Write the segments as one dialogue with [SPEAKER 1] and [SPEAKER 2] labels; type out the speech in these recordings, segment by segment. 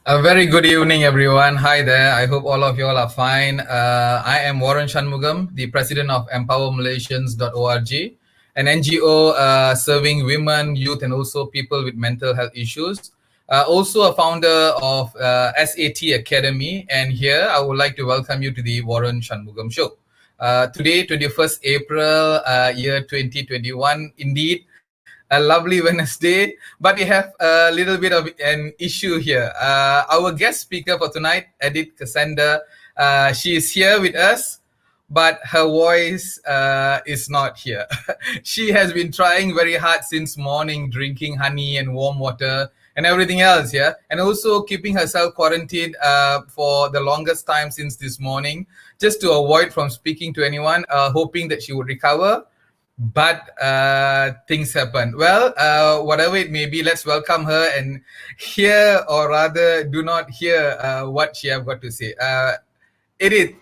[SPEAKER 1] A very good evening, everyone. Hi there. I hope all of you all are fine. I am Waran Shanmugam, the president of empowermalaysians.org, an NGO serving women, youth, and also people with mental health issues. Also a founder of SAT Academy. And here I would like to welcome you to the Waran Shanmugam Show. Today, 21st April, year 2021, indeed, a lovely Wednesday, but we have a little bit of an issue here. Our guest speaker for tonight, Edith Cassandra, she is here with us, but her voice is not here. She has been trying very hard since morning, drinking honey and warm water and everything else, yeah, and also keeping herself quarantined for the longest time since this morning, just to avoid from speaking to anyone, hoping that she would recover, but things happen. Well, whatever it may be, let's welcome her and hear, or rather, do not hear what she have got to say. Edith,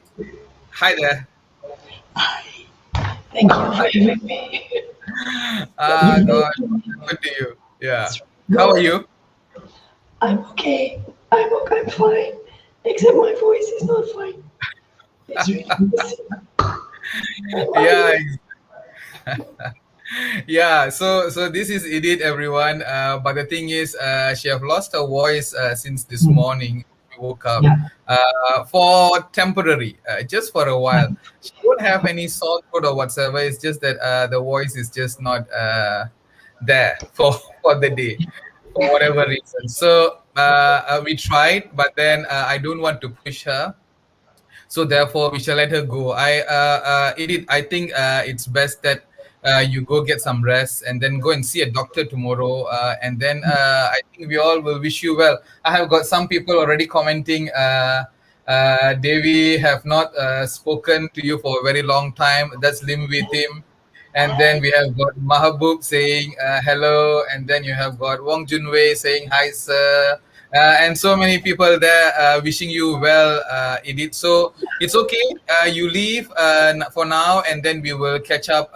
[SPEAKER 1] hi there.
[SPEAKER 2] Hi. Thank you for having me.
[SPEAKER 1] God, good to you. Yeah. How are
[SPEAKER 2] No,
[SPEAKER 1] you?
[SPEAKER 2] I'm okay. I'm fine. Except my voice is not fine. It's really missing.
[SPEAKER 1] Yeah,
[SPEAKER 2] I'm
[SPEAKER 1] yeah, so this is Edith, everyone. But the thing is, she have lost her voice since this
[SPEAKER 2] Mm,
[SPEAKER 1] morning. We woke up
[SPEAKER 2] yeah,
[SPEAKER 1] for temporary, just for a
[SPEAKER 2] yeah.
[SPEAKER 1] while. She don't have any sore throat or whatsoever. It's just that the voice is just not there for for the day, for whatever reason. So we tried, but then I don't want to push her, so therefore we shall let her go. Edith, I think it's best that you go get some rest and then go and see a doctor tomorrow. And then I think we all will wish you well. I have got some people already commenting. Devi have not spoken to you for a very long time. That's Lim with him. And then we have got Mahabub saying hello, and then you have got Wong Junwei saying hi, sir, and so many people there wishing you well, Edith. So it's okay. You leave for now, and then we will catch up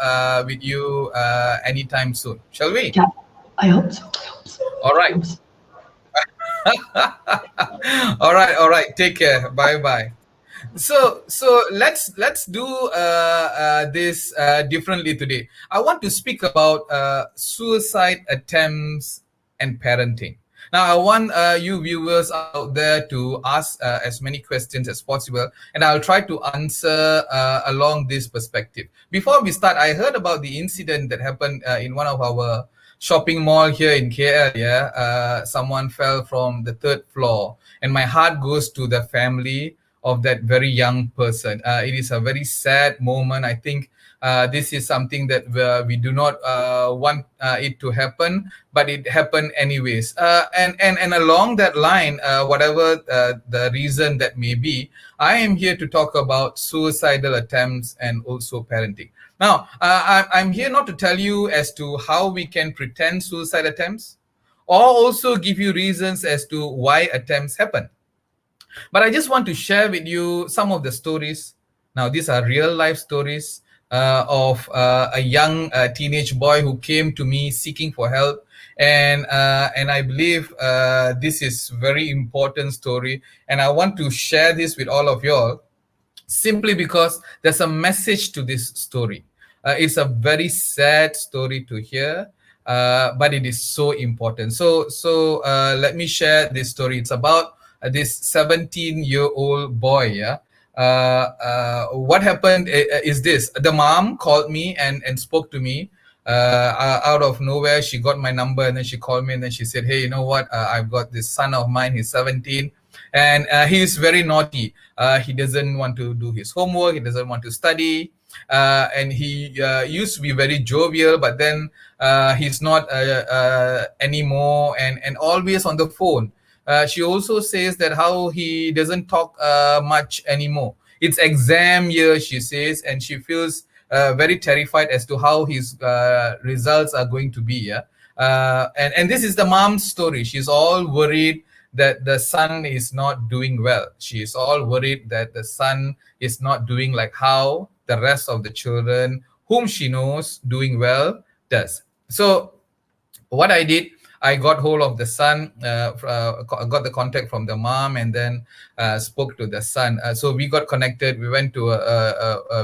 [SPEAKER 1] with you anytime soon. Shall we?
[SPEAKER 2] Yeah. I hope so. I hope so.
[SPEAKER 1] All
[SPEAKER 2] I
[SPEAKER 1] right.
[SPEAKER 2] hope so.
[SPEAKER 1] All right. All right. Take care. Bye bye. So let's do this differently today. I want to speak about suicide attempts and parenting. Now, I want you viewers out there to ask as many questions as possible, and I'll try to answer along this perspective. Before we start, I heard about the incident that happened in one of our shopping mall here in KL. Yeah, someone fell from the third floor, and my heart goes to the family of that very young person. It is a very sad moment. I think this is something that we do not want it to happen, but it happened anyways. And along that line, whatever the reason that may be, I am here to talk about suicidal attempts and also parenting. Now, I'm here not to tell you as to how we can pretend suicide attempts, or also give you reasons as to why attempts happen. But I just want to share with you some of the stories. Now, these are real life stories of a young teenage boy who came to me seeking for help, and I believe this is very important story, and I want to share this with all of y'all simply because there's a message to this story. It's a very sad story to hear, but it is so important. So let me share this story. It's about this 17-year-old boy. Yeah. What happened is this: the mom called me and spoke to me. Out of nowhere, she got my number and then she called me and then she said, "Hey, you know what? I've got this son of mine. He's 17, and he's very naughty. He doesn't want to do his homework. He doesn't want to study. And he used to be very jovial, but then he's not anymore, and always on the phone." She also says that how he doesn't talk much anymore. It's exam year, she says, and she feels very terrified as to how his results are going to be. Yeah, and this is the mom's story. She's all worried that the son is not doing well. She is all worried that the son is not doing like how the rest of the children whom she knows doing well does. So what I did, I got hold of the son, got the contact from the mom, and then spoke to the son. So we got connected. We went to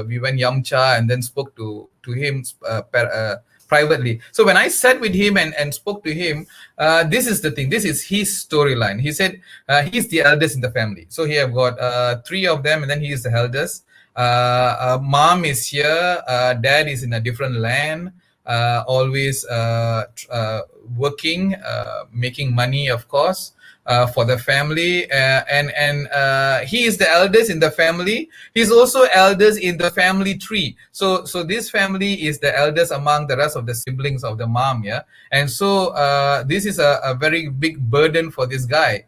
[SPEAKER 1] we went Yamcha, and then spoke to him privately. So when I sat with him and spoke to him, this is the thing. This is his storyline. He said he's the eldest in the family. So he have got three of them, and then he is the eldest. Mom is here. Dad is in a different land. Always working, making money, of course, for the family, and he is the eldest in the family. He's also eldest in the family tree. So this family is the eldest among the rest of the siblings of the mom. Yeah, and so this is a very big burden for this guy.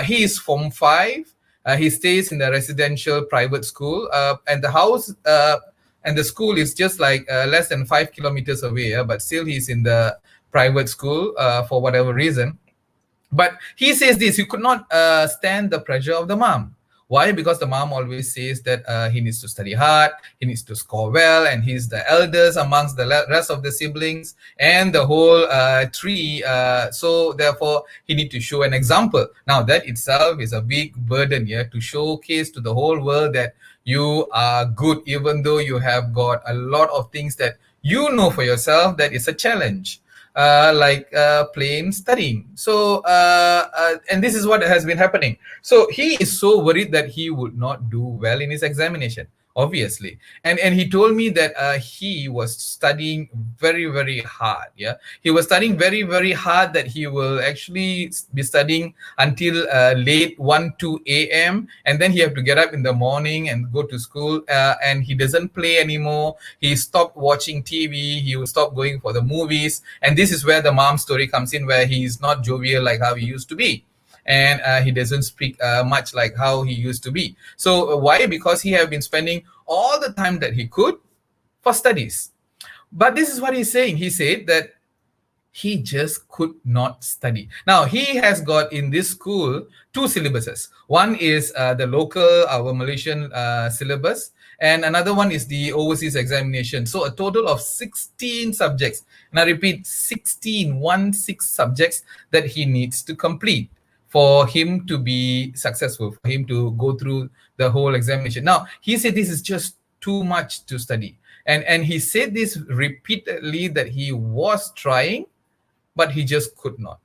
[SPEAKER 1] He is Form 5. He stays in the residential private school, and the house and the school is just like less than 5 kilometers away. But still, he's in the private school for whatever reason. But he says this: he could not stand the pressure of the mom. Why? Because the mom always says that he needs to study hard, he needs to score well, and he's the eldest amongst the rest of the siblings and the whole tree. So therefore, he need to show an example. Now that itself is a big burden here to showcase to the whole world that you are good, even though you have got a lot of things that you know for yourself that is a challenge. Like plain studying. So, and this is what has been happening. So he is so worried that he would not do well in his examination, obviously. And he told me that he was studying very, very hard. Yeah, he was studying very, very hard, that he will actually be studying until late 1, 2 a.m. And then he have to get up in the morning and go to school. And he doesn't play anymore. He stopped watching TV. He will stop going for the movies. And this is where the mom story comes in, where he's not jovial like how he used to be, and he doesn't speak much like how he used to be. So why? Because he have been spending all the time that he could for studies. But this is what he's saying. He said that he just could not study. Now, he has got in this school two syllabuses. One is the local, our Malaysian syllabus, and another one is the overseas examination. So a total of 16 subjects. And I repeat, 16 subjects that he needs to complete for him to be successful, for him to go through the whole examination. Now, he said this is just too much to study. And he said this repeatedly, that he was trying, but he just could not.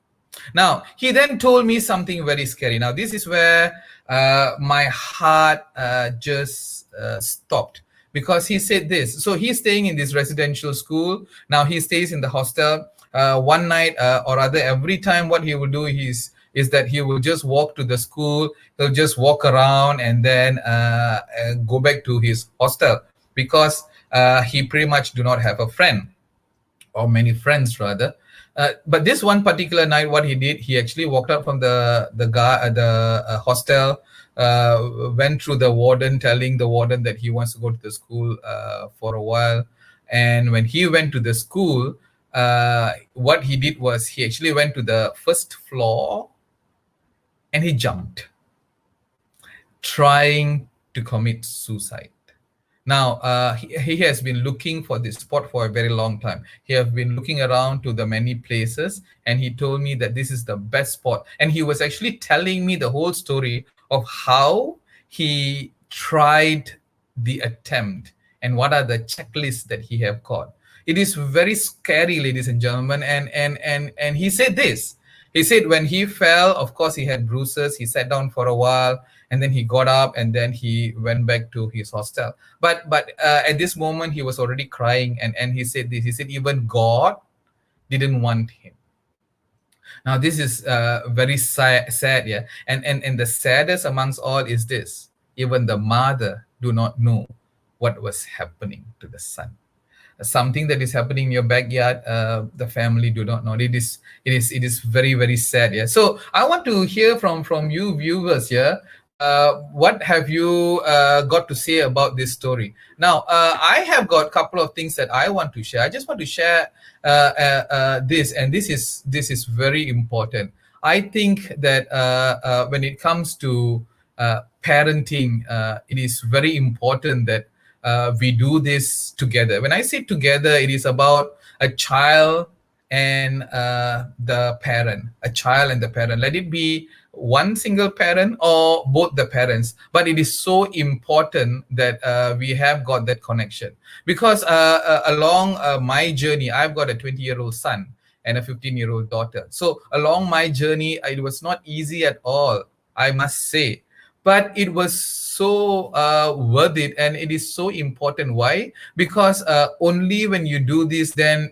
[SPEAKER 1] Now, he then told me something very scary. Now, this is where my heart just stopped, because he said this. So he's staying in this residential school. Now, he stays in the hostel. One night or other, every time what he will do is that he will just walk to the school. He'll just walk around and then go back to his hostel, because he pretty much do not have a friend, or many friends rather. But this one particular night, what he did, he actually walked out from the hostel, went through the warden, telling the warden that he wants to go to the school for a while. And when he went to the school, what he did was he actually went to the first floor and he jumped, trying to commit suicide. Now, he has been looking for this spot for a very long time. He has been looking around to the many places, and he told me that this is the best spot. And he was actually telling me the whole story of how he tried the attempt and what are the checklists that he have got. It is very scary, ladies and gentlemen. And he said this. He said when he fell, of course, he had bruises. He sat down for a while, and then he got up, and then he went back to his hostel. But at this moment, he was already crying, and he said this. He said even God didn't want him. Now, this is very sad, yeah. And the saddest amongst all is this: even the mother do not know what was happening to the son. Something that is happening in your backyard, the family do not know. It is very, very sad. Yeah. So I want to hear from you viewers here. What have you got to say about this story? Now, I have got a couple of things that I want to share. I just want to share this, and this is very important. I think that when it comes to parenting, it is very important that we do this together. When I say together, it is about a child and the parent, a child and the parent. Let it be one single parent or both the parents, but it is so important that we have got that connection, because along my journey, I've got a 20-year-old son and a 15-year-old daughter. So along my journey, it was not easy at all, I must say, but it was so worth it, and it is so important. Why? Because only when you do this, then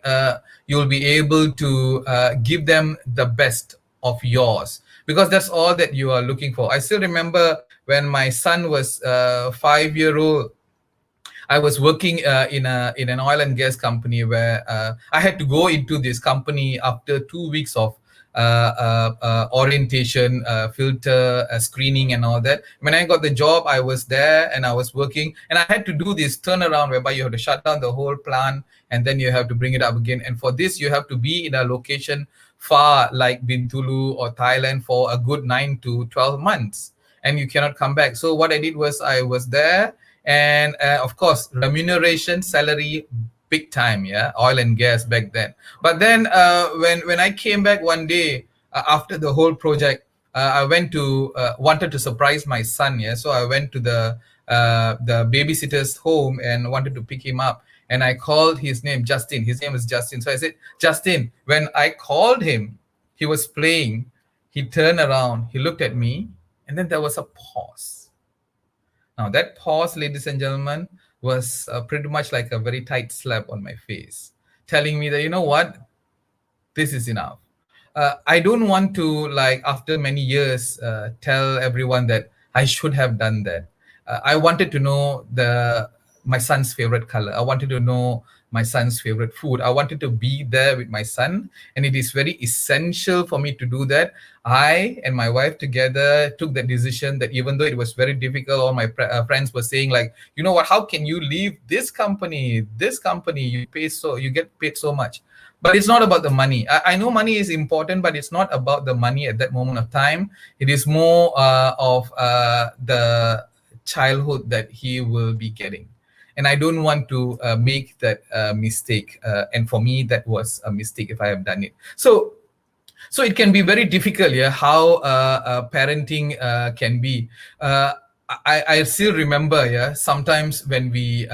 [SPEAKER 1] you'll be able to give them the best of yours, because that's all that you are looking for. I still remember when my son was 5 year old. I was working in an oil and gas company where I had to go into this company after 2 weeks of orientation, filter, screening, and all that. When I got the job, I was there and I was working, and I had to do this turnaround whereby you have to shut down the whole plant and then you have to bring it up again. And for this, you have to be in a location far like Bintulu or Thailand for a good 9 to 12 months, and you cannot come back. So what I did was I was there, and of course remuneration, salary, big time, yeah, oil and gas back then. But then when I came back one day after the whole project, I went to wanted to surprise my son, yeah. So I went to the babysitter's home and wanted to pick him up, and I called his name, Justin. His name was Justin. So I said, Justin. When I called him, he was playing. He turned around, he looked at me, and then there was a pause. Now, that pause, ladies and gentlemen, was pretty much like a very tight slap on my face, telling me that, you know what, this is enough. I don't want to, like, after many years, tell everyone that I should have done that. I wanted to know my son's favorite color. I wanted to know my son's favorite food. I wanted to be there with my son, and it is very essential for me to do that. I and my wife together took the decision that even though it was very difficult, all my friends were saying, like, you know what, how can you leave this company? This company, you get paid so much. But it's not about the money. I know money is important, but it's not about the money at that moment of time. It is more of the childhood that he will be getting. And I don't want to make that mistake. And for me, that was a mistake if I have done it. So it can be very difficult, yeah, how parenting can be. I still remember, yeah, sometimes when we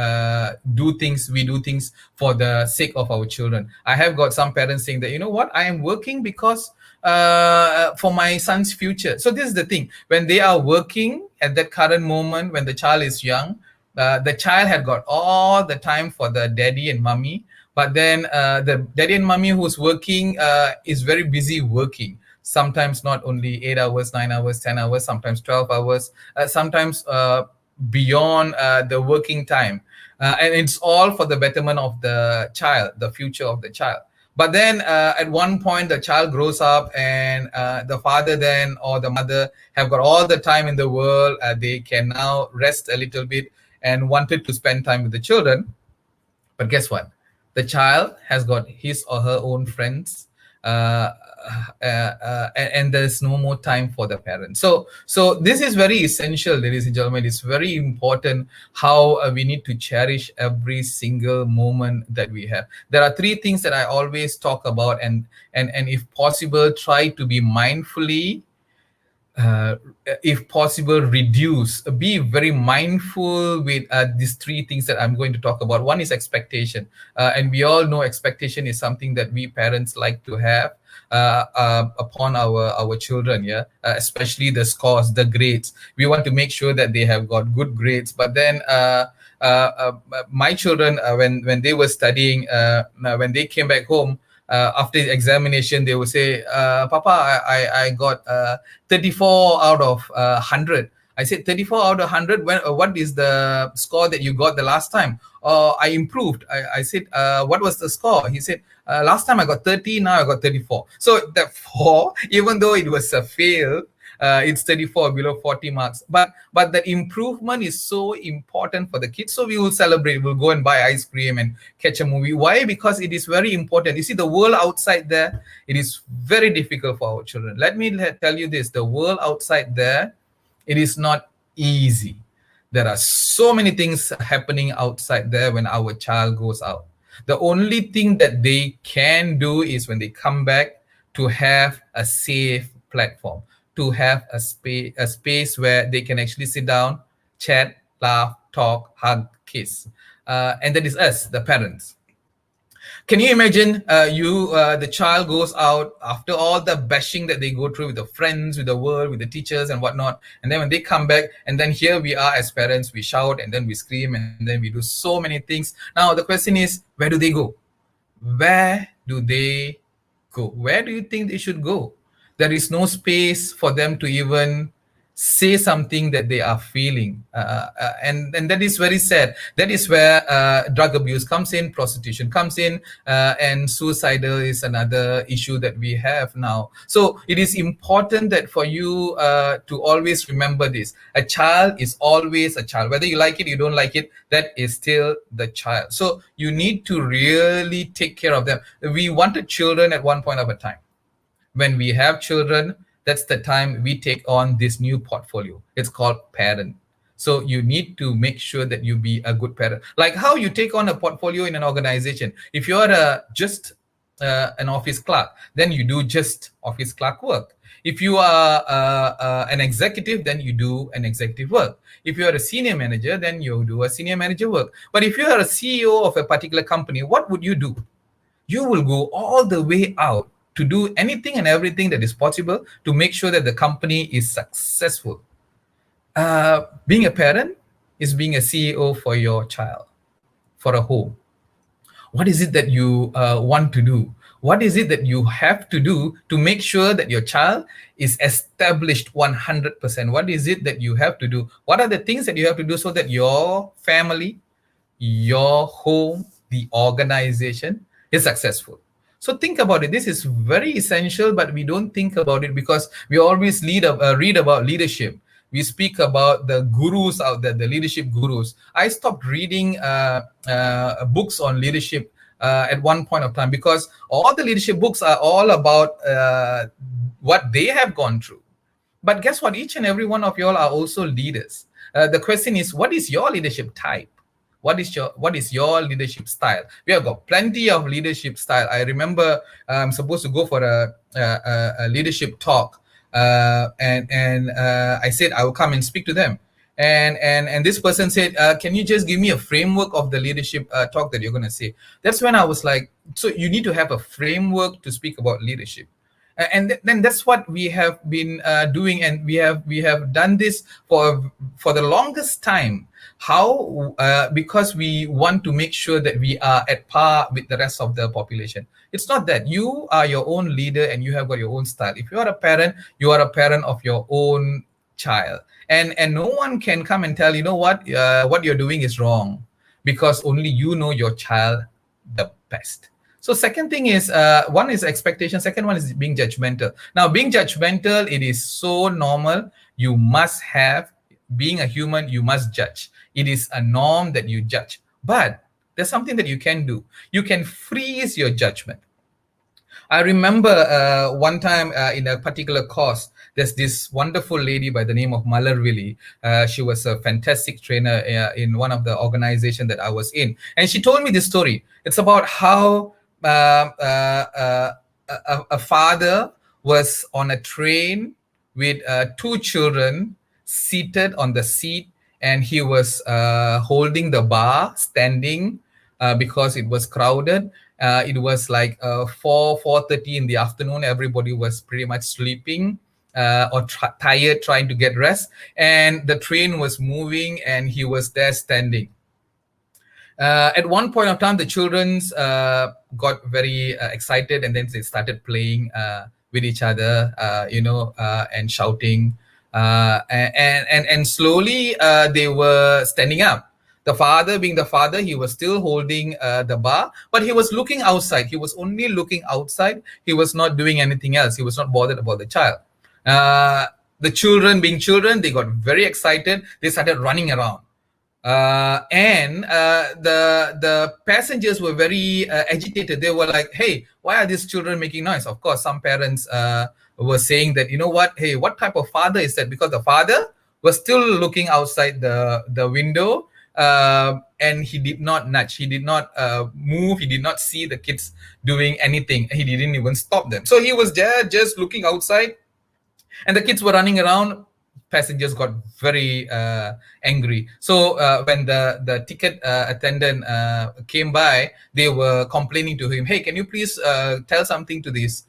[SPEAKER 1] do things for the sake of our children. I have got some parents saying that, you know what, I am working because for my son's future. So this is the thing. When they are working at that current moment, when the child is young, the child had got all the time for the daddy and mommy. But then the daddy and mommy who's working is very busy working. Sometimes not only 8 hours, 9 hours, 10 hours, sometimes 12 hours, sometimes beyond the working time. And it's all for the betterment of the child, the future of the child. But then at one point, the child grows up, and the father then or the mother have got all the time in the world. They can now rest a little bit and wanted to spend time with the children. But guess what? The child has got his or her own friends, and there's no more time for the parents. So this is very essential, ladies and gentlemen. It's very important how we need to cherish every single moment that we have. There are three things that I always talk about, and if possible, try to be mindfully, if possible, be very mindful with these three things that I'm going to talk about. One is expectation, and we all know expectation is something that we parents like to have upon our children, yeah, especially the scores, the grades. We want to make sure that they have got good grades. But then my children, when they were studying, when they came back home, after the examination, they will say, Papa, I got 34 out of 100. I said, 34 out of 100? What is the score that you got the last time? I improved. I said, what was the score? He said, last time I got 30, now I got 34. So therefore, even though it was a fail, it's 34, below 40 marks. But the improvement is so important for the kids. So we will celebrate. We'll go and buy ice cream and catch a movie. Why? Because it is very important. You see, the world outside there, it is very difficult for our children. Let me tell you this. The world outside there, it is not easy. There are so many things happening outside there when our child goes out. The only thing that they can do is when they come back to have a safe platform, to have a space where they can actually sit down, chat, laugh, talk, hug, kiss. And that is us, the parents. Can you imagine the child goes out after all the bashing that they go through with the friends, with the world, with the teachers and whatnot, and then when they come back, and then here we are as parents, we shout and then we scream and then we do so many things. Now the question is, where do they go? Where do they go? Where do you think they should go? There is no space for them to even say something that they are feeling. And that is very sad. That is where drug abuse comes in, prostitution comes in, and suicidal is another issue that we have now. So it is important that for you to always remember this. A child is always a child. Whether you like it, you don't like it, that is still the child. So you need to really take care of them. We wanted children at one point of a time. When we have children, that's the time we take on this new portfolio. It's called parent. So you need to make sure that you be a good parent. Like how you take on a portfolio in an organization. If you're just an office clerk, then you do just office clerk work. If you are an executive, then you do an executive work. If you are a senior manager, then you do a senior manager work. But if you are a CEO of a particular company, what would you do? You will go all the way out to do anything and everything that is possible to make sure that the company is successful. Being a parent is being a CEO for your child, for a home. What is it that you want to do? What is it that you have to do to make sure that your child is established 100%? What is it that you have to do? What are the things that you have to do so that your family, your home, the organization is successful? So think about it. This is very essential, but we don't think about it because we always read about leadership. We speak about the gurus out there, the leadership gurus. I stopped reading books on leadership at one point of time because all the leadership books are all about what they have gone through. But guess what? Each and every one of y'all are also leaders. The question is, what is your leadership type? What is your leadership style? We have got plenty of leadership style. I remember I'm supposed to go for a leadership talk, and I said I will come and speak to them. And this person said, can you just give me a framework of the leadership talk that you're going to say? That's when I was like, so you need to have a framework to speak about leadership. And then that's what we have been doing, and we have done this for the longest time. How? Because we want to make sure that we are at par with the rest of the population. It's not that. You are your own leader and you have got your own style. If you are a parent, you are a parent of your own child, and no one can come and tell you know what you're doing is wrong, because only you know your child the best. So second thing is, one is expectation. Second one is being judgmental. Now, being judgmental, it is so normal. You must have, being a human, you must judge. It is a norm that you judge. But there's something that you can do. You can freeze your judgment. I remember one time in a particular course, there's this wonderful lady by the name of Malarvili. She was a fantastic trainer in one of the organizations that I was in. And she told me this story. It's about how a father was on a train with two children seated on the seat, and he was holding the bar, standing because it was crowded. It was like 4:30 in the afternoon. Everybody was pretty much sleeping or tired, trying to get rest. And the train was moving, and he was there standing. At one point of time, the children's got very excited, and then they started playing with each other, and shouting. And slowly they were standing up. The father, being the father, he was still holding the bar, but he was looking outside. He was only looking outside. He was not doing anything else. He was not bothered about the child. The children, being children, they got very excited. They started running around. And the passengers were very agitated. They were like, hey, why are these children making noise? Of course, some parents were saying that, you know what, hey, what type of father is that? Because the father was still looking outside the window. and he did not nudge, he did not move, he did not see the kids doing anything, he didn't even stop them. So he was there just looking outside, and the kids were running around. Passengers got very angry. So when the ticket attendant came by, they were complaining to him, hey, can you please tell something to this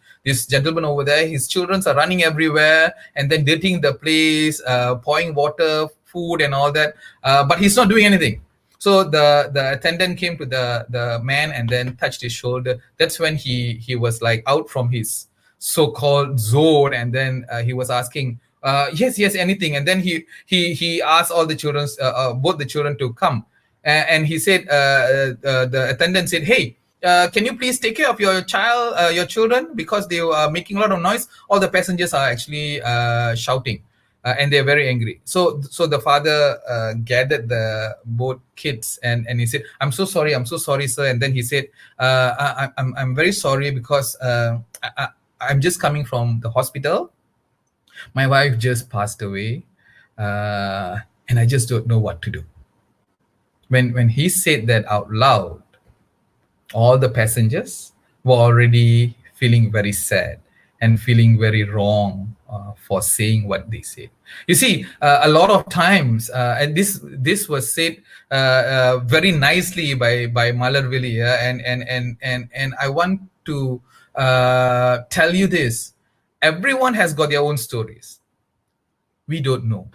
[SPEAKER 1] gentleman over there? His children are running everywhere and then dirtying the place, pouring water, food and all that, but he's not doing anything. So the attendant came to the man and then touched his shoulder. That's when he was like out from his so-called zone, and then he was asking, yes, anything. And then he asked all the children, both the children, to come. And he said, the attendant said, hey, can you please take care of your your children, because they are making a lot of noise. All the passengers are actually shouting, and they're very angry. So the father gathered the both kids, and he said, I'm so sorry, sir. And then he said, I'm very sorry, because I'm just coming from the hospital. My wife just passed away, and I just don't know what to do. When he said that out loud, all the passengers were already feeling very sad and feeling very wrong for saying what they said. You see, a lot of times, and this was said very nicely by Malarvili, yeah? And I want to tell you this: everyone has got their own stories. We don't know.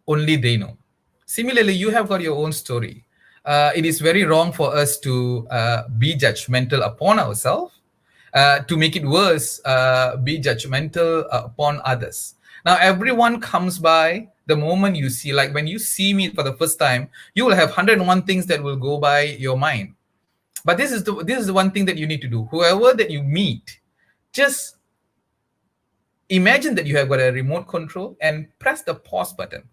[SPEAKER 1] Only they know. Similarly, you have got your own story. It is very wrong for us to be judgmental upon ourselves. To make it worse, be judgmental upon others. Now, everyone comes by. The moment you see, like when you see me for the first time, you will have 101 things that will go by your mind. But this is the one thing that you need to do. Whoever that you meet, just imagine that you have got a remote control and press the pause button.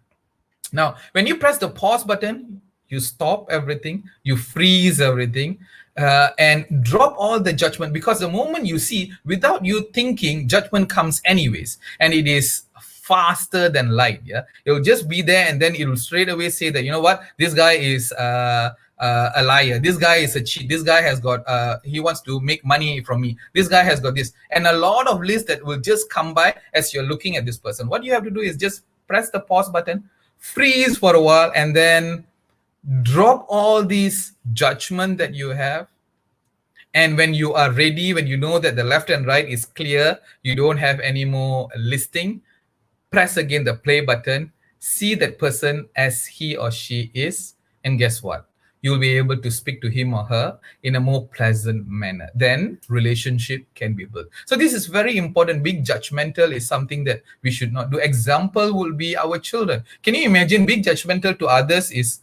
[SPEAKER 1] Now, when you press the pause button, you stop everything, you freeze everything, and drop all the judgment, because the moment you see, without you thinking, judgment comes anyways, and it is faster than light. Yeah, it'll just be there, and then it will straight away say that, you know what, this guy is a liar, this guy is a cheat, this guy has got he wants to make money from me, this guy has got this, and a lot of lists that will just come by as you're looking at this person. What you have to do is just press the pause button, freeze for a while, and then drop all these judgment that you have. And when you are ready, when you know that the left and right is clear, you don't have any more listing, press again the play button, see that person as he or she is, and guess what? You'll be able to speak to him or her in a more pleasant manner. Then relationship can be built. So this is very important. Being judgmental is something that we should not do. Example will be our children. Can you imagine being judgmental to others is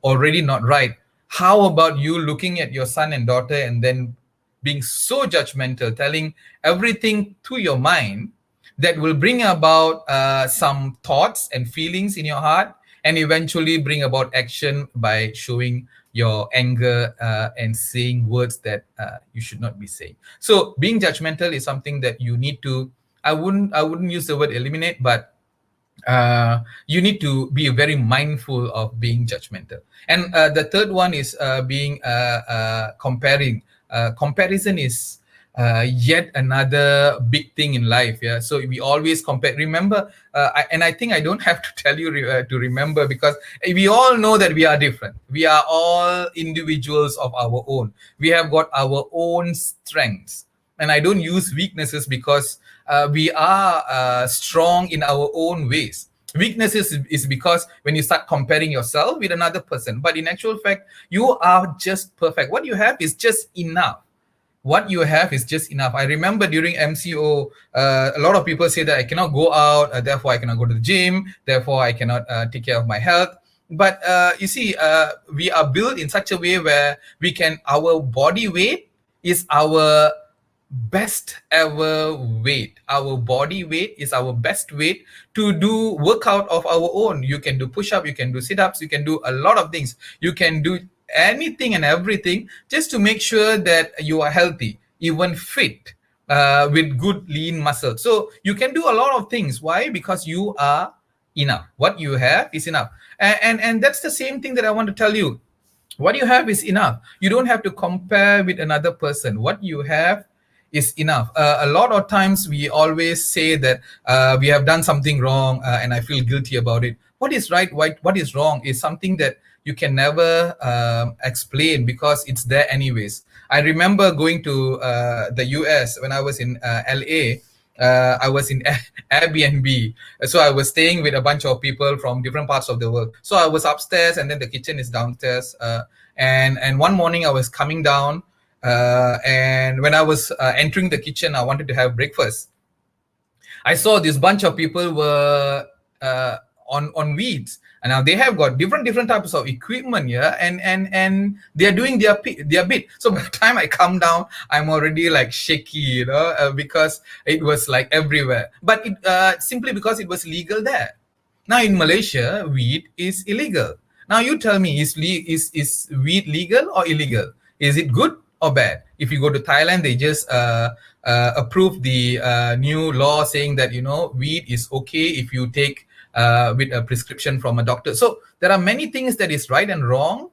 [SPEAKER 1] already not right? How about you looking at your son and daughter and then being so judgmental, telling everything to your mind that will bring about some thoughts and feelings in your heart, and eventually bring about action by showing your anger and saying words that you should not be saying. So being judgmental is something that you need to, I wouldn't use the word eliminate, but you need to be very mindful of being judgmental. And the third one is being comparing. Comparison is yet another big thing in life. Yeah, so we always compare. Remember, and I think I don't have to tell you to remember, because we all know that we are different. We are all individuals of our own. We have got our own strengths, and I don't use weaknesses, because we are strong in our own ways. Weaknesses is because when you start comparing yourself with another person, but in actual fact, you are just perfect. What you have is just enough. What you have is just enough. I remember during MCO, a lot of people say that I cannot go out, therefore I cannot go to the gym, therefore I cannot take care of my health. But you see, we are built in such a way where we can, our body weight is our best ever weight. Our body weight is our best weight to do workout of our own. You can do push-up, you can do sit-ups, you can do a lot of things. You can do anything and everything just to make sure that you are healthy, even fit, with good lean muscle. So you can do a lot of things. Why? Because you are enough. What you have is enough. And that's the same thing that I want to tell you. What you have is enough. You don't have to compare with another person. What you have is enough. A lot of times we always say that we have done something wrong, and I feel guilty about it. What is right, what is wrong is something that you can never explain because it's there anyways. I remember going to the US when I was in LA. I was in Airbnb. So I was staying with a bunch of people from different parts of the world. So I was upstairs, and then the kitchen is downstairs. And one morning I was coming down, and when I was entering the kitchen, I wanted to have breakfast. I saw this bunch of people were on weeds, and now they have got different types of equipment here, and they are doing their bit. So by the time I come down, I'm already like shaky, because it was like everywhere. But it simply because it was legal there. Now in Malaysia, weed is illegal. Now you tell me, is weed legal or illegal? Is it good or bad? If you go to Thailand, they just approve the new law saying that weed is okay if you take with a prescription from a doctor. So there are many things that is right and wrong,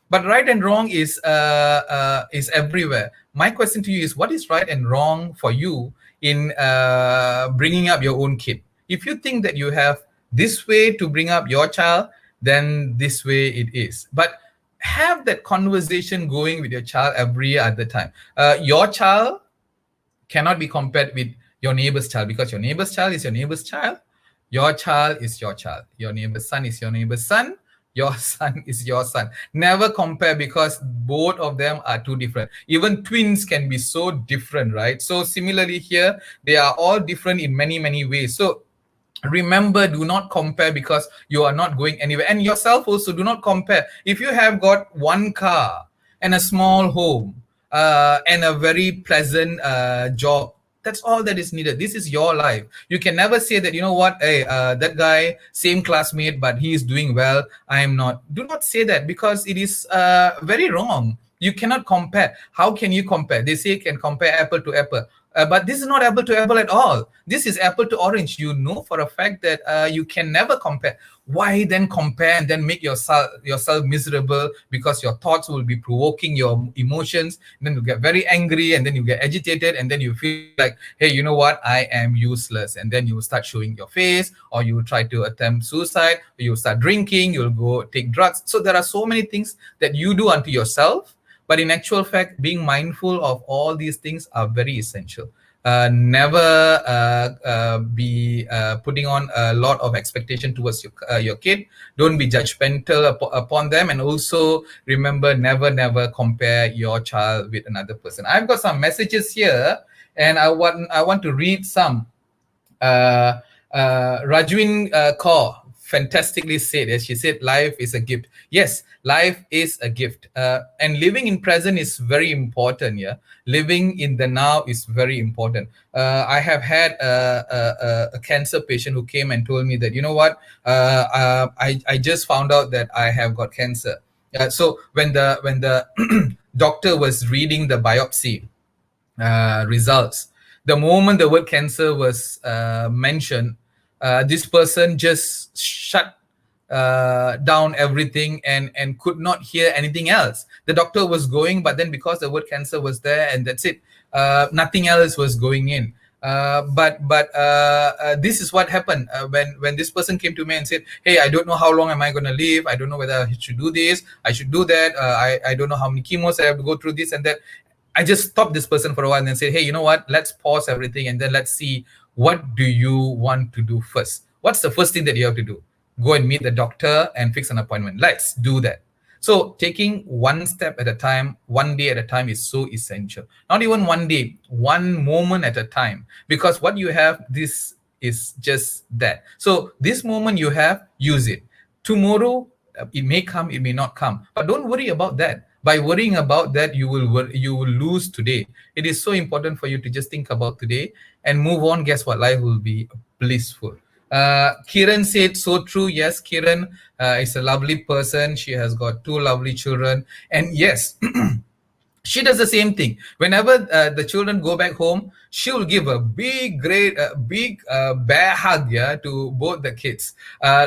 [SPEAKER 1] but right and wrong is everywhere. My question to you is, what is right and wrong for you in bringing up your own kid? If you think that you have this way to bring up your child, then this way it is. But have that conversation going with your child every other time. Your child cannot be compared with your neighbor's child, because your neighbor's child is your neighbor's child. Your child is your child. Your neighbor's son is your neighbor's son. Your son is your son. Never compare, because both of them are too different. Even twins can be so different, right? So similarly here, they are all different in many, many ways. So remember, do not compare, because you are not going anywhere. And yourself also, do not compare. If you have got one car and a small home and a very pleasant job, that's all that is needed. This is your life. You can never say that, hey, that guy, same classmate, but he is doing well, I am not. Do not say that, because it is very wrong. You cannot compare. How can you compare? They say can compare apple to apple. But this is not apple to apple at all. This is apple to orange. You know for a fact that you can never compare. Why then compare and then make yourself miserable, because your thoughts will be provoking your emotions, and then you get very angry, and then you get agitated, and then you feel like, hey, you know what, I am useless, and then you will start showing your face, or you will try to attempt suicide, or you will start drinking, you'll go take drugs. So there are so many things that you do unto yourself, but in actual fact, being mindful of all these things are very essential. Never be putting on a lot of expectation towards your kid. Don't be judgmental upon them, and also remember, never compare your child with another person. I've got some messages here, and I want to read some. Rajwin Kaur fantastically said, as she said, life is a gift. Yes, life is a gift. And living in present is very important. Yeah, living in the now is very important. I have had a cancer patient who came and told me that, you know what, I just found out that I have got cancer. So when the doctor was reading the biopsy results, the moment the word cancer was mentioned, this person just shut down everything and could not hear anything else. The doctor was going, but then because the word cancer was there, and that's it, nothing else was going in. But this is what happened when this person came to me and said, hey, I don't know how long am I going to live, I don't know whether I should do this, I should do that, I don't know how many chemos I have to go through, this and that. I just stopped this person for a while and then said, hey, you know what, let's pause everything, and then let's see, what do you want to do first? What's the first thing that you have to do? Go and meet the doctor and fix an appointment. Let's do that. So taking one step at a time, one day at a time is so essential. Not even one day, one moment at a time. Because what you have, this is just that. So this moment you have, use it. Tomorrow, it may come, it may not come. But don't worry about that. By worrying about that, you will lose today. It is so important for you to just think about today and move on. Guess what? Life will be blissful. Kiran said, so true. Yes, Kiran is a lovely person. She has got two lovely children. And yes, She does the same thing whenever the children go back home. She'll give a big great big bear hug, yeah, to both the kids.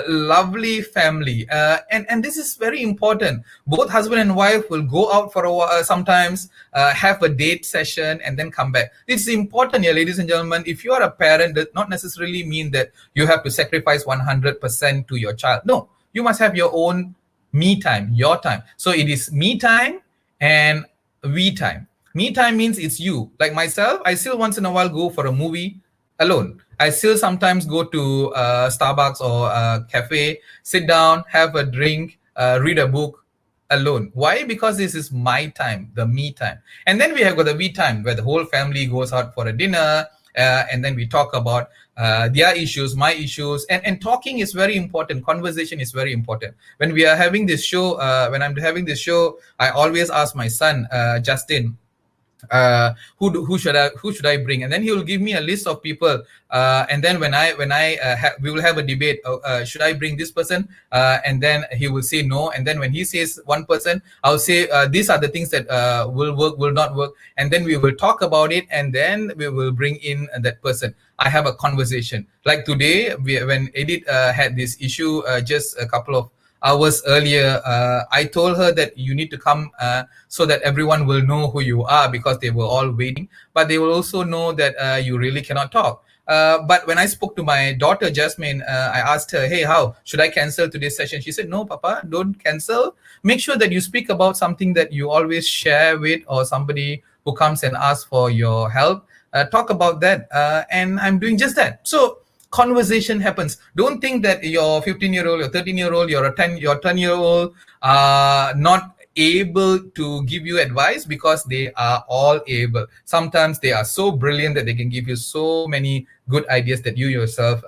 [SPEAKER 1] Lovely family, and this is very important. Both husband and wife will go out for a while, sometimes have a date session and then come back. It's important here, ladies and gentlemen. If you are a parent, does not necessarily mean that you have to sacrifice 100% to your child. No, you must have your own me time, your time. So it is me time and we time. Me time means it's you. Like myself, I still once in a while go for a movie alone. I still sometimes go to Starbucks or a cafe, sit down, have a drink, read a book alone. Why? Because this is my time, the me time. And then we have got the we time where the whole family goes out for a dinner, and then we talk about their issues, my issues, and talking is very important. Conversation is very important. When we are having this show, when I'm having this show, I always ask my son, Justin, who should I bring, and then he will give me a list of people, and then we will have a debate. Should I bring this person? And then he will say no, and then when he says one person, I'll say these are the things that will work, will not work, and then we will talk about it, and then we will bring in that person. I have a conversation. Like today, when Edith had this issue just a couple of hours earlier, I told her that you need to come so that everyone will know who you are, because they were all waiting, but they will also know that you really cannot talk. But when I spoke to my daughter, Jasmine, I asked her, hey, how should I cancel today's session? She said, no, Papa, don't cancel. Make sure that you speak about something that you always share with, or somebody who comes and asks for your help. Talk about that. And I'm doing just that. So conversation happens. Don't think that your 15-year-old, your 13-year-old, your 10-year-old are not able to give you advice, because they are all able. Sometimes they are so brilliant that they can give you so many good ideas that you yourself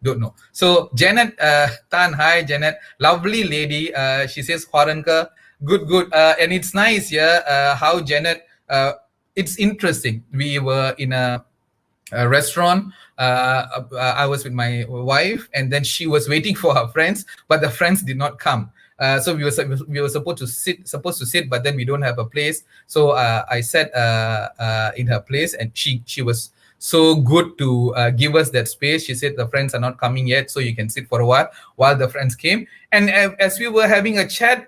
[SPEAKER 1] don't know. So Janet Tan, hi Janet, lovely lady. She says Waran ka, good, and it's nice, yeah. How Janet, it's interesting. We were in a restaurant. I was with my wife, and then she was waiting for her friends, but the friends did not come. So we were supposed to sit, but then we don't have a place. So I sat in her place, and she was so good to give us that space. She said the friends are not coming yet, so you can sit for a while the friends came. And as we were having a chat,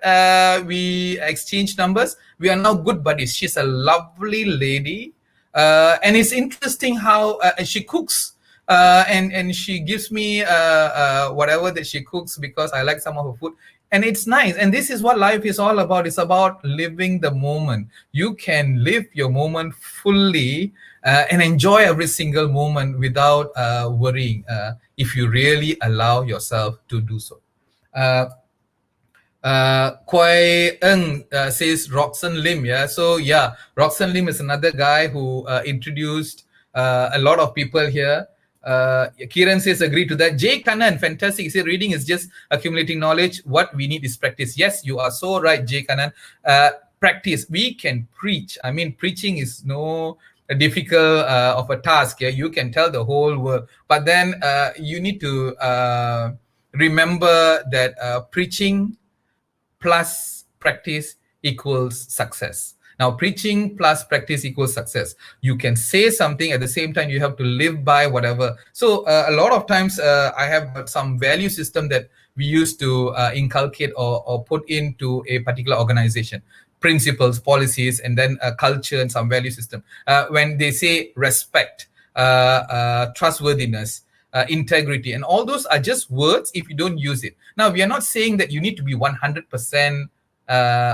[SPEAKER 1] we exchanged numbers. We are now good buddies. She's a lovely lady. And it's interesting how she cooks, and she gives me whatever that she cooks, because I like some of her food, and it's nice. And this is what life is all about. It's about living the moment. You can live your moment fully and enjoy every single moment without worrying, if you really allow yourself to do so. Kwai Eng says Roxanne Lim. Yeah, so yeah, Roxanne Lim is another guy who introduced a lot of people here. Kiran says agree to that. Jay Kanan, fantastic. He said reading is just accumulating knowledge. What we need is practice. Yes, you are so right, Jay Kanan. Practice. We can preach. I mean, preaching is no difficult of a task. Yeah, you can tell the whole world, but then you need to remember that preaching plus practice equals success. Now, preaching plus practice equals success. You can say something, at the same time you have to live by whatever. So a lot of times I have got some value system that we used to inculcate or put into a particular organization. Principles, policies, and then a culture and some value system. When they say respect, trustworthiness, integrity, and all those are just words if you don't use it. Now, we are not saying that you need to be 100%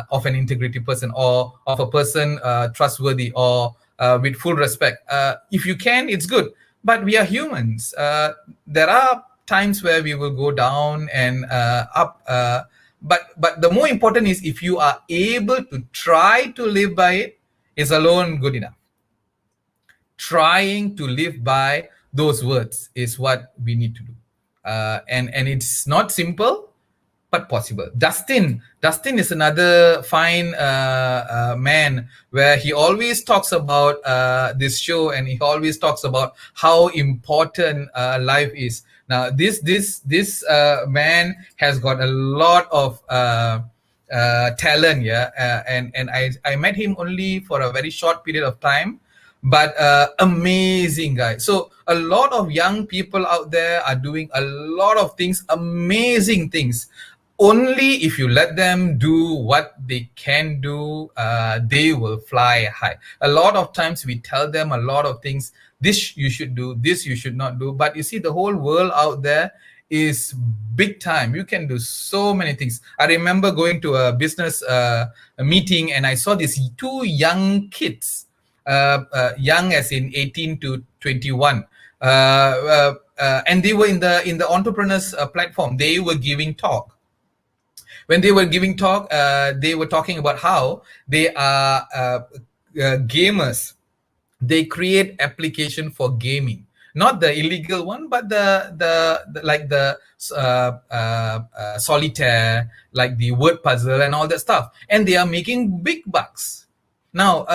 [SPEAKER 1] of an integrity person, or of a person trustworthy, or with full respect. If you can, it's good. But we are humans. There are times where we will go down and up. But the more important is, if you are able to try to live by it, is alone good enough. Trying to live by those words is what we need to do. And it's not simple, but possible. Dustin is another fine man, where he always talks about this show, and he always talks about how important life is. Now, this man has got a lot of talent, yeah. And I met him only for a very short period of time, but amazing guy. So a lot of young people out there are doing a lot of things, amazing things. Only if you let them do what they can do, they will fly high. A lot of times we tell them a lot of things. This you should do, this you should not do. But you see, the whole world out there is big time. You can do so many things. I remember going to a business a meeting, and I saw these two young kids, young as in 18 to 21, and they were in the entrepreneurs platform. They were giving talk. When they were giving talk, they were talking about how they are gamers. They create application for gaming, not the illegal one, but the like the solitaire, like the word puzzle and all that stuff, and they are making big bucks. Now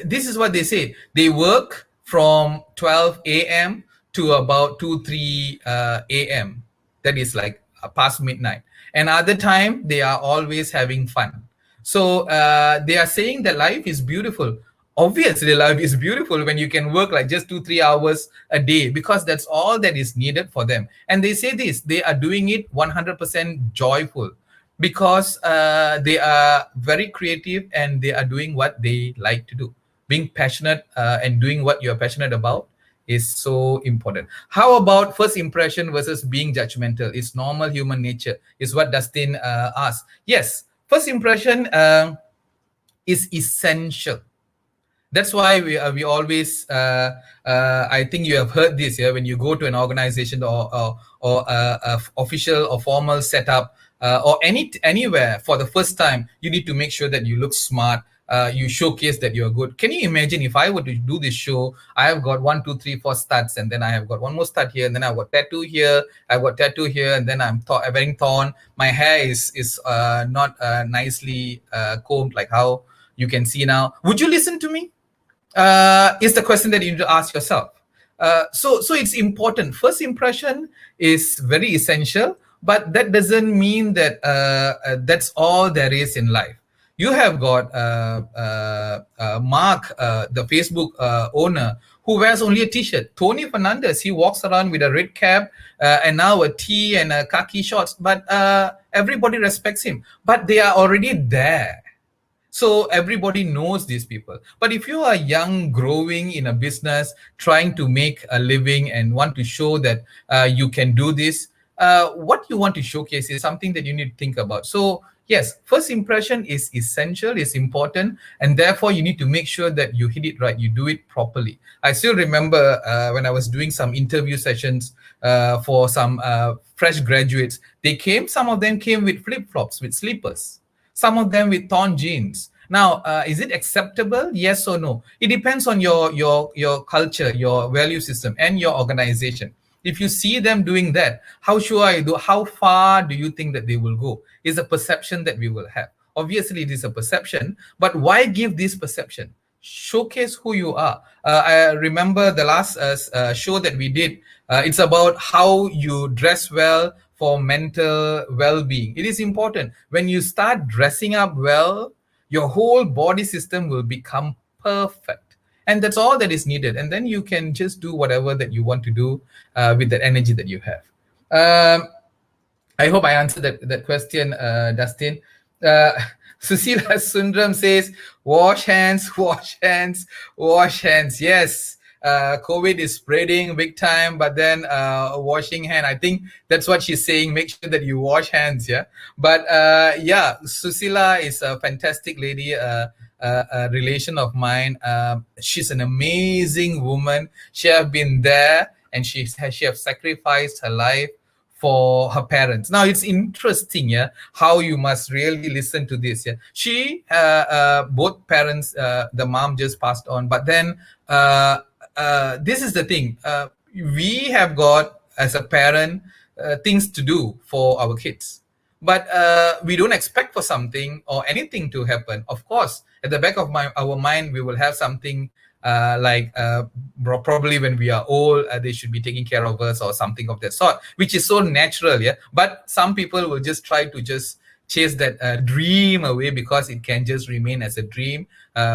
[SPEAKER 1] this is what they say: they work from 12 a.m. to about 2 3 a.m. That is like past midnight, and other time they are always having fun. So they are saying that life is beautiful. Obviously, life is beautiful when you can work like just 2 3 hours a day, because that's all that is needed for them. And they say this: they are doing it 100% joyful, because they are very creative and they are doing what they like to do. Being passionate and doing what you're passionate about is so important. How about first impression versus being judgmental? It's normal human nature, is what Dustin asked. Yes, first impression is essential. That's why we always I think you have heard this, yeah, when you go to an organization or official or formal setup, or anywhere for the first time, you need to make sure that you look smart. You showcase that you're good. Can you imagine if I were to do this show? I have got 1 2 3 4 studs, and then I have got one more stud here, and then I've got tattoo here, I've got tattoo here, and then I'm wearing thorn. My hair is not nicely combed, like how you can see now. Would you listen to me? Is the question that you need to ask yourself. So it's important. First impression is very essential, but that doesn't mean that that's all there is in life. You have got Mark, the Facebook owner, who wears only a t-shirt. Tony Fernandez, he walks around with a red cap and now a tee and a khaki shorts, but everybody respects him. But they are already there. So everybody knows these people. But if you are young, growing in a business, trying to make a living and want to show that you can do this, what you want to showcase is something that you need to think about. So yes, first impression is essential, is important, and therefore you need to make sure that you hit it right, you do it properly. I still remember when I was doing some interview sessions for some fresh graduates, some of them came with flip-flops, with slippers. Some of them with torn jeans. Now, is it acceptable? Yes or no? It depends on your culture, your value system, and your organization. If you see them doing that, how far do you think that they will go? Is a perception that we will have. Obviously, it is a perception, but why give this perception? Showcase who you are. I remember the last show that we did. It's about how you dress well for mental well-being. It is important. When you start dressing up well, your whole body system will become perfect. And that's all that is needed. And then you can just do whatever that you want to do with that energy that you have. I hope I answered that question, Dustin. Uh, Susila Sundram says, wash hands, wash hands, wash hands. Yes, COVID is spreading big time, but then washing hand, I think that's what she's saying. Make sure that you wash hands, yeah. But yeah, Susila is a fantastic lady, a relation of mine. She's an amazing woman. She have been there, and she have sacrificed her life for her parents. Now it's interesting, yeah, how you must really listen to this. Yeah, she, both parents, the mom just passed on, but then this is the thing. We have got, as a parent, things to do for our kids, but we don't expect for something or anything to happen. Of course, at the back of our mind, we will have something like probably when we are old, they should be taking care of us or something of that sort, which is so natural, yeah. But some people will just try to just chase that dream away, because it can just remain as a dream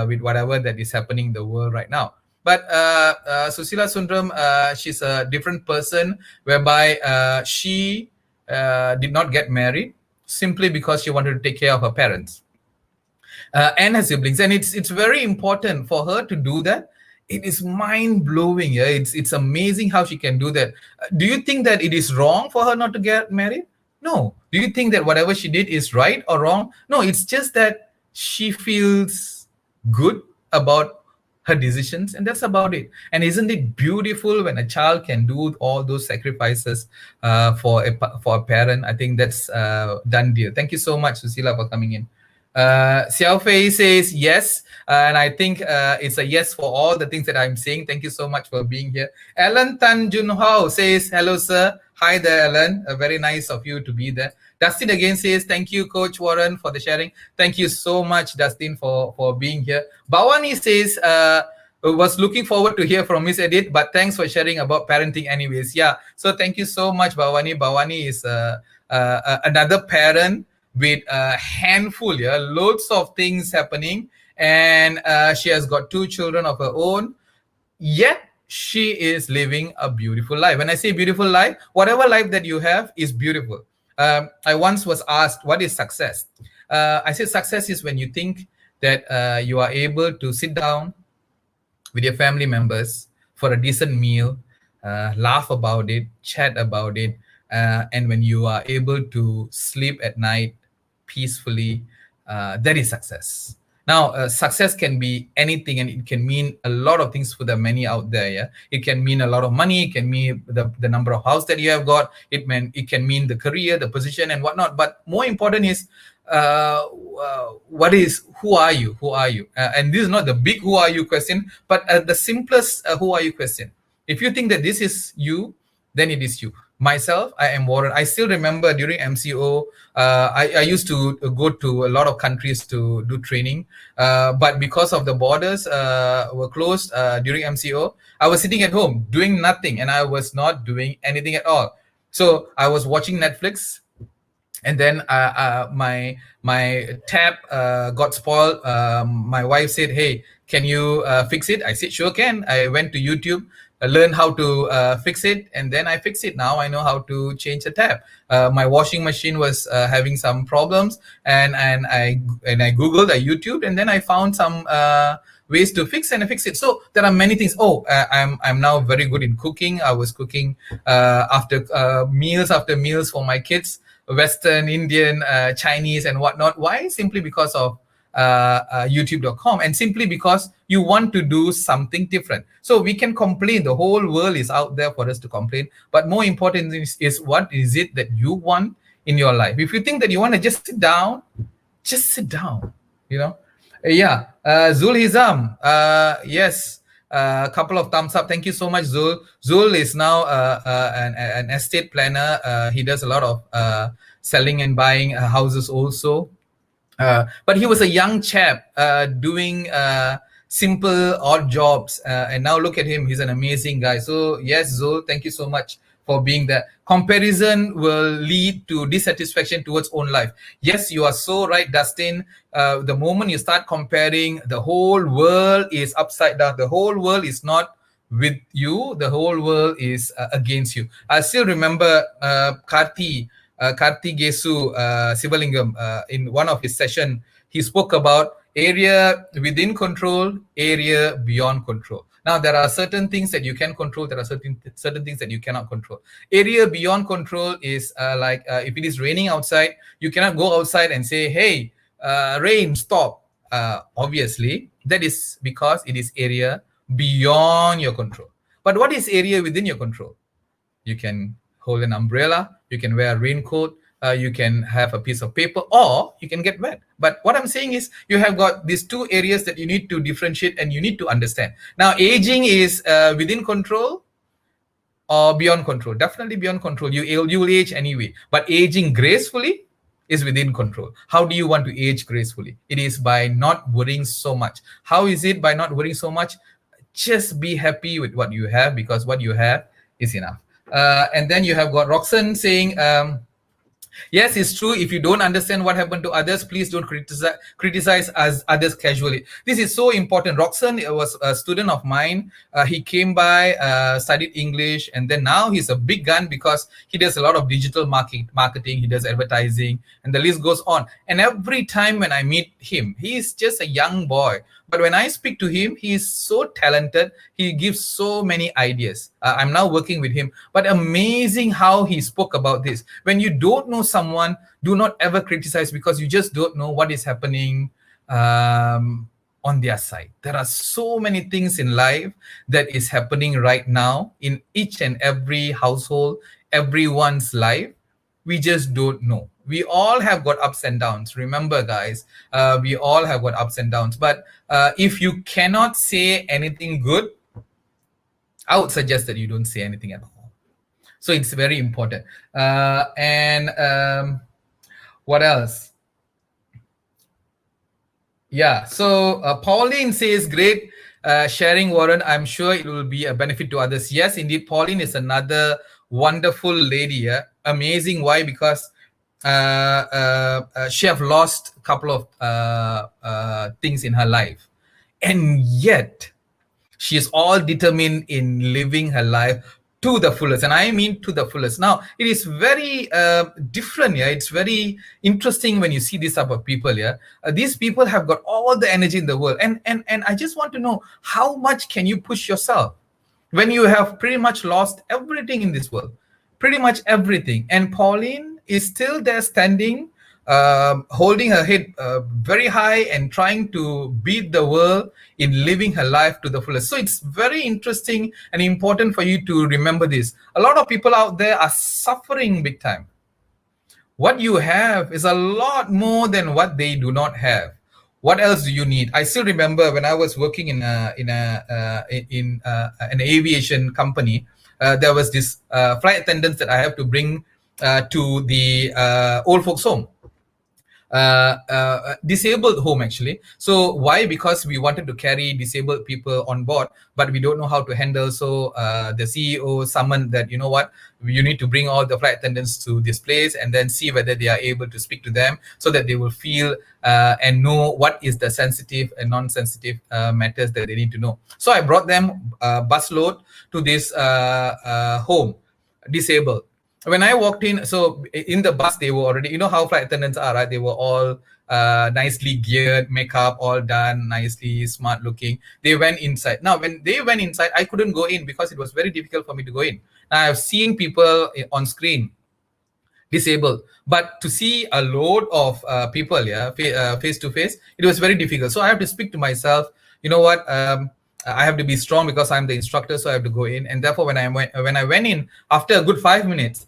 [SPEAKER 1] with whatever that is happening in the world right now. But Susila Sundram, she's a different person, whereby she did not get married simply because she wanted to take care of her parents and her siblings, and it's very important for her to do that. It is mind blowing. Yeah, it's amazing how she can do that. Do you think that it is wrong for her not to get married? No. Do you think that whatever she did is right or wrong? No. It's just that she feels good about her decisions, and that's about it. And isn't it beautiful when a child can do all those sacrifices for a parent? I think that's done deal. Thank you so much, Susila, for coming in. Xiao Fei says yes, and I think it's a yes for all the things that I'm saying. Thank you so much for being here. Alan Tan Jun Ho says hello, sir. Hi there, Alan. Very nice of you to be there. Dustin again says thank you, Coach Waran, for the sharing. Thank you so much, Dustin, for being here. Bawani says was looking forward to hear from Miss Edith, but thanks for sharing about parenting anyways. Yeah, so thank you so much, Bawani. Bawani is another parent with a handful, yeah, loads of things happening, and she has got two children of her own, yet she is living a beautiful life. When I say beautiful life, whatever life that you have is beautiful. I once was asked, what is success? I said success is when you think that you are able to sit down with your family members for a decent meal, laugh about it, chat about it, and when you are able to sleep at night peacefully, that is success. Now, success can be anything, and it can mean a lot of things for the many out there. Yeah, it can mean a lot of money. It can mean the number of house that you have got. It can mean the career, the position, and whatnot. But more important is what is who are you? Who are you? And this is not the big who are you question, but the simplest who are you question. If you think that this is you, then it is you. Myself, I am Waran. I still remember during MCO, I used to go to a lot of countries to do training, but because of the borders were closed during MCO, I was sitting at home doing nothing, and I was not doing anything at all. So I was watching Netflix, and then my tab got spoiled. My wife said, "Hey, can you fix it?" I said, "Sure can." I went to YouTube, learned how to fix it, and then I fixed it. Now I know how to change the tab. My washing machine was having some problems, and I googled, I YouTube, and then I found some ways to fix, and I fix it. So there are many things. Oh, I'm now very good in cooking. I was cooking after meals for my kids. Western, Indian, Chinese, and whatnot. Why? Simply because of youtube.com, and simply because you want to do something different. So we can complain. The whole world is out there for us to complain. But more important is what is it that you want in your life? If you think that you want to just sit down, just sit down. You know? Yeah. Zul Hizam. Yes. A couple of thumbs up. Thank you so much, Zul. Zul is now an estate planner. He does a lot of selling and buying houses also. But he was a young chap doing simple odd jobs, and now look at him. He's an amazing guy. So yes, Zul, thank you so much for being there. Comparison will lead to dissatisfaction towards own life. Yes, you are so right, Dustin. The moment you start comparing, the whole world is upside down. The whole world is not with you. The whole world is against you. I still remember Karthi Gesu Sivalingam, in one of his session, he spoke about area within control, area beyond control. Now, there are certain things that you can control. There are certain things that you cannot control. Area beyond control is like if it is raining outside, you cannot go outside and say, hey, rain, stop. Obviously, that is because it is area beyond your control. But what is area within your control? You can hold an umbrella, you can wear a raincoat, you can have a piece of paper, or you can get wet. But what I'm saying is you have got these two areas that you need to differentiate and you need to understand. Now, aging is within control or beyond control. Definitely beyond control. You will age anyway. But aging gracefully is within control. How do you want to age gracefully? It is by not worrying so much. How is it by not worrying so much? Just be happy with what you have, because what you have is enough. And then you have got Roxanne saying, Yes, it's true. If you don't understand what happened to others, please don't criticize as others casually. This is so important. Roxanne was a student of mine. He came by, studied English, and then now he's a big gun because he does a lot of digital marketing. He does advertising, and the list goes on. And every time when I meet him, he's just a young boy. But when I speak to him, he is so talented. He gives so many ideas. I'm now working with him. But amazing how he spoke about this. When you don't know someone, do not ever criticize because you just don't know what is happening on their side. There are so many things in life that is happening right now in each and every household, everyone's life. We just don't know. We all have got ups and downs. Remember, guys, we all have got ups and downs. But if you cannot say anything good, I would suggest that you don't say anything at all. So it's very important. And what else? Yeah. So Pauline says, great sharing, Waran. I'm sure it will be a benefit to others. Yes, indeed. Pauline is another wonderful lady. Yeah? Amazing. Why? Because she have lost a couple of things in her life. And yet, she is all determined in living her life to the fullest, and I mean to the fullest. Now it is very different. Yeah, it's very interesting when you see this type of people. Yeah, these people have got all the energy in the world, and I just want to know, how much can you push yourself when you have pretty much lost everything in this world, pretty much everything. And Pauline is still there standing, holding her head very high and trying to beat the world in living her life to the fullest. So it's very interesting and important for you to remember this. A lot of people out there are suffering big time. What you have is a lot more than what they do not have. What else do you need? I still remember when I was working in an aviation company. There was this flight attendants that I have to bring to the old folks home, disabled home actually. So why? Because we wanted to carry disabled people on board, but we don't know how to handle. So the CEO summoned that, you know what, you need to bring all the flight attendants to this place and then see whether they are able to speak to them so that they will feel and know what is the sensitive and non-sensitive matters that they need to know. So I brought them busload to this home, disabled. When I walked in, so in the bus, they were already, you know how flight attendants are, right? They were all nicely geared, makeup all done, nicely, smart looking. They went inside. Now, when they went inside, I couldn't go in because it was very difficult for me to go in. Now, I've seen people on screen disabled, but to see a load of people, yeah, face to face, it was very difficult. So I have to speak to myself, you know what, I have to be strong because I'm the instructor, so I have to go in. And therefore, when I went in, after a good 5 minutes,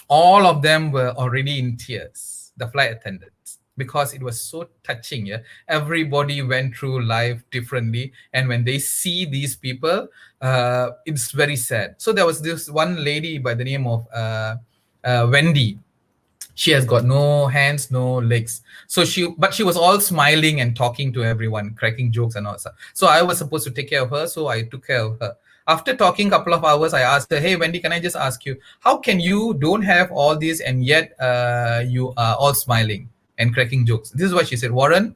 [SPEAKER 1] all of them were already in tears, the flight attendants, because it was so touching. Yeah, everybody went through life differently, and when they see these people, it's very sad. So there was this one lady by the name of Wendy. She has got no hands, no legs. So but she was all smiling and talking to everyone, cracking jokes and all that. So I was supposed to take care of her, so I took care of her. After talking a couple of hours, I asked her, "Hey, Wendy, can I just ask you, how can you don't have all this and yet you are all smiling and cracking jokes?" This is what she said: "Waran,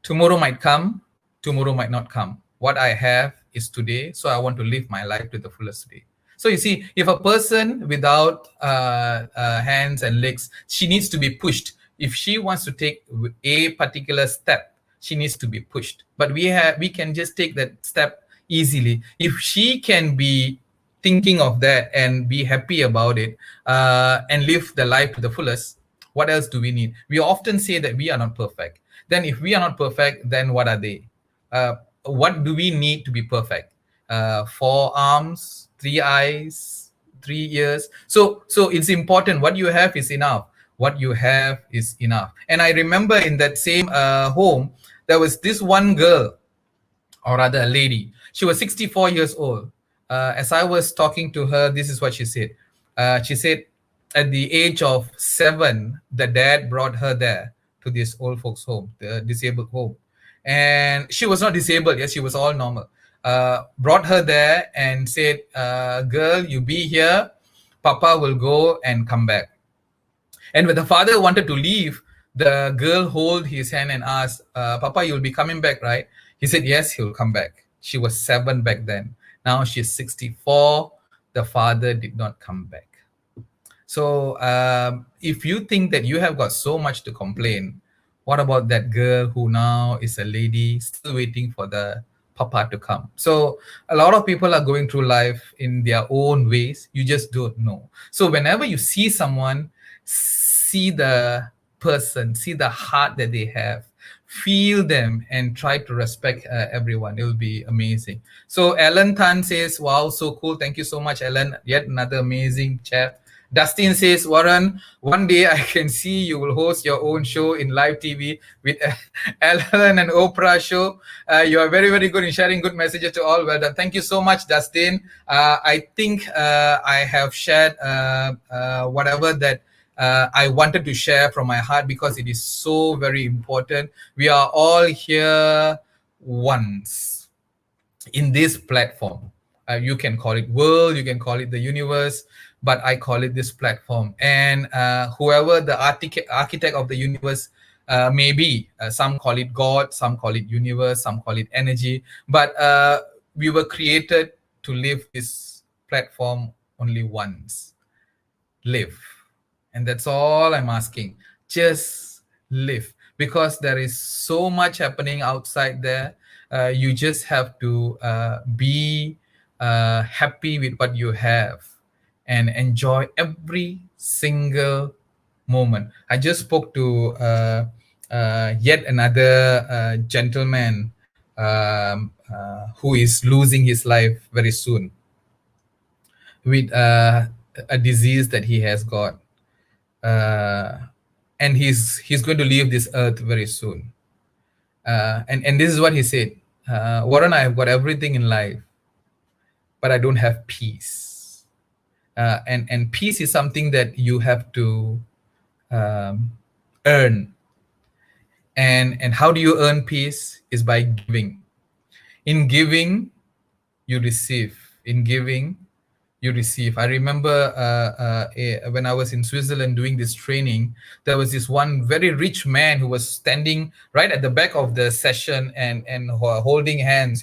[SPEAKER 1] tomorrow might come, tomorrow might not come. What I have is today, so I want to live my life to the fullest today." So you see, if a person without hands and legs, she needs to be pushed. If she wants to take a particular step, she needs to be pushed. But we can just take that step easily. If she can be thinking of that and be happy about it and live the life to the fullest, what else do we need? We often say that we are not perfect. Then if we are not perfect, then what are they? What do we need to be perfect? 4 arms, 3 eyes, 3 ears. So it's important. What you have is enough. What you have is enough. And I remember in that same home, there was this one girl, or rather a lady. She was 64 years old. As I was talking to her, this is what she said. She said, at the age of 7, the dad brought her there to this old folks home, the disabled home. And she was not disabled. Yes, she was all normal. Brought her there and said, girl, you be here. Papa will go and come back. And when the father wanted to leave, the girl hold his hand and asked, Papa, you'll be coming back, right? He said, yes, he'll come back. She was 7 back then. Now she's 64. The father did not come back. So if you think that you have got so much to complain, what about that girl who now is a lady still waiting for the papa to come? So a lot of people are going through life in their own ways. You just don't know. So whenever you see someone, see the person, see the heart that they have, feel them and try to respect everyone. It will be amazing. So Ellen Tan says, wow, so cool. Thank you so much, Ellen. Yet another amazing chat. Dustin says, Waran, one day I can see you will host your own show in live TV with Ellen and Oprah show. You are very, very good in sharing good messages to all. Well done. Thank you so much, Dustin. I think I have shared whatever that I wanted to share from my heart because it is so very important. We are all here once in this platform. You can call it world, you can call it the universe, but I call it this platform. And whoever the architect of the universe may be, some call it God, some call it universe, some call it energy, but we were created to live this platform only once. Live. And that's all I'm asking. Just live. Because there is so much happening outside there. You just have to be happy with what you have and enjoy every single moment. I just spoke to yet another gentleman who is losing his life very soon with a disease that he has got. And he's going to leave this earth very soon. And this is what he said. Warren, I have got everything in life, but I don't have peace. And peace is something that you have to earn. And how do you earn peace? Is by giving. In giving, you receive. In giving, you receive. I remember when I was in Switzerland doing this training, there was this one very rich man who was standing right at the back of the session and holding hands,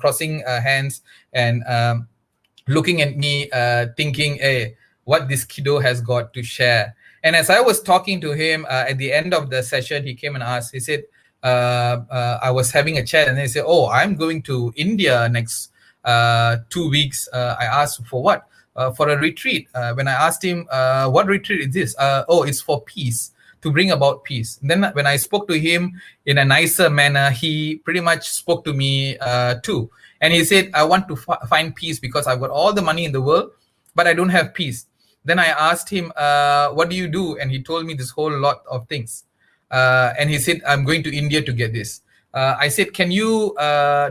[SPEAKER 1] crossing hands and looking at me, thinking, hey, what this kiddo has got to share. And as I was talking to him at the end of the session, he came and asked, he said, I was having a chat and he said, oh, I'm going to India next 2 weeks. I asked for what? For a retreat. When I asked him, what retreat is this? Oh, it's for peace, to bring about peace. And then when I spoke to him in a nicer manner, he pretty much spoke to me too. And he said, I want to find peace because I've got all the money in the world, but I don't have peace. Then I asked him, what do you do? And he told me this whole lot of things. And he said, I'm going to India to get this. I said, can you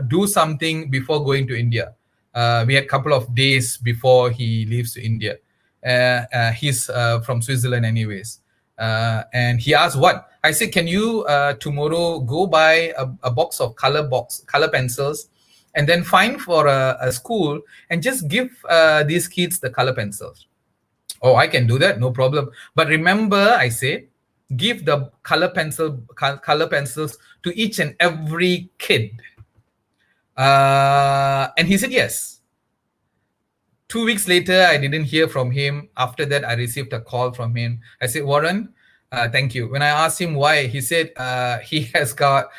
[SPEAKER 1] do something before going to India? We had a couple of days before he leaves to India. He's from Switzerland anyways. And he asked what? I said, can you tomorrow go buy a box of color pencils and then find for a school and just give these kids the color pencils. Oh, I can do that, no problem. But remember, I said, give the color pencils to each and every kid. And he said yes. 2 weeks later, I didn't hear from him. After that, I received a call from him. I said, Warren, thank you. When I asked him why, he said he has got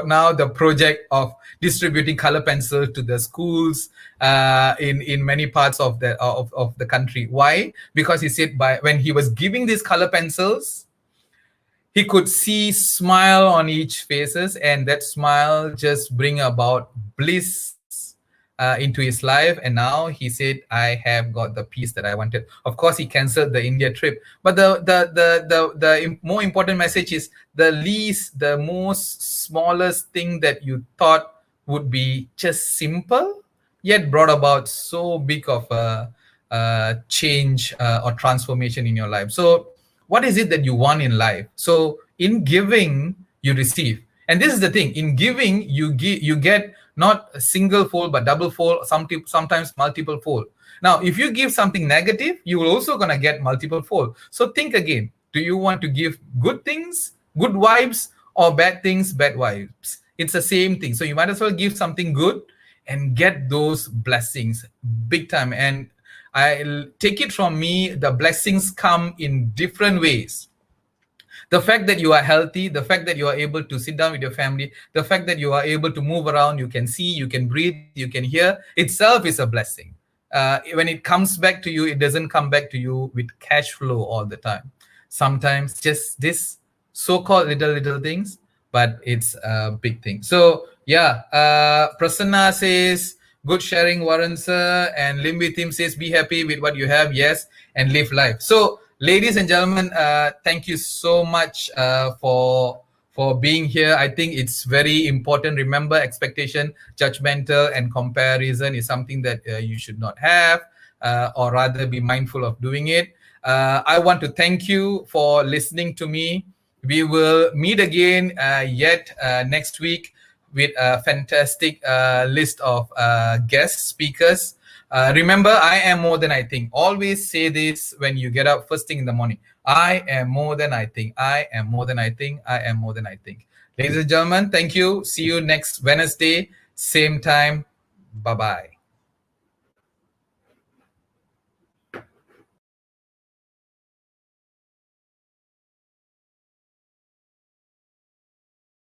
[SPEAKER 1] now the project of distributing color pencils to the schools in many parts of the country. Why? Because he said when he was giving these color pencils, he could see smile on each faces, and that smile just bring about bliss into his life. And now he said, I have got the peace that I wanted. Of course, he canceled the India trip. But the more important message is the most smallest thing that you thought would be just simple, yet brought about so big of a change or transformation in your life. So what is it that you want in life? So in giving, you receive. And this is the thing. In giving, you get not a single fold, but double fold, sometimes multiple fold. Now, if you give something negative, you will also gonna get multiple fold. So think again. Do you want to give good things, good vibes, or bad things, bad vibes? It's the same thing. So you might as well give something good and get those blessings big time. And I'll take it from me, the blessings come in different ways. The fact that you are healthy, the fact that you are able to sit down with your family, the fact that you are able to move around, you can see, you can breathe, you can hear, itself is a blessing. When it comes back to you, it doesn't come back to you with cash flow all the time. Sometimes just this so-called little things, but it's a big thing. So yeah, Prasanna says good sharing, Waran sir, and Limbi Tim says be happy with what you have, yes, and live life. So ladies and gentlemen, thank you so much for being here. I think it's very important. Remember, expectation, judgmental, and comparison is something that you should not have, or rather be mindful of doing it. I want to thank you for listening to me. We will meet again yet next week with a fantastic list of guest speakers. Remember, I am more than I think. Always say this when you get up first thing in the morning. I am more than I think. I am more than I think. I am more than I think. Ladies and gentlemen, thank you. See you next Wednesday, same time. Bye bye.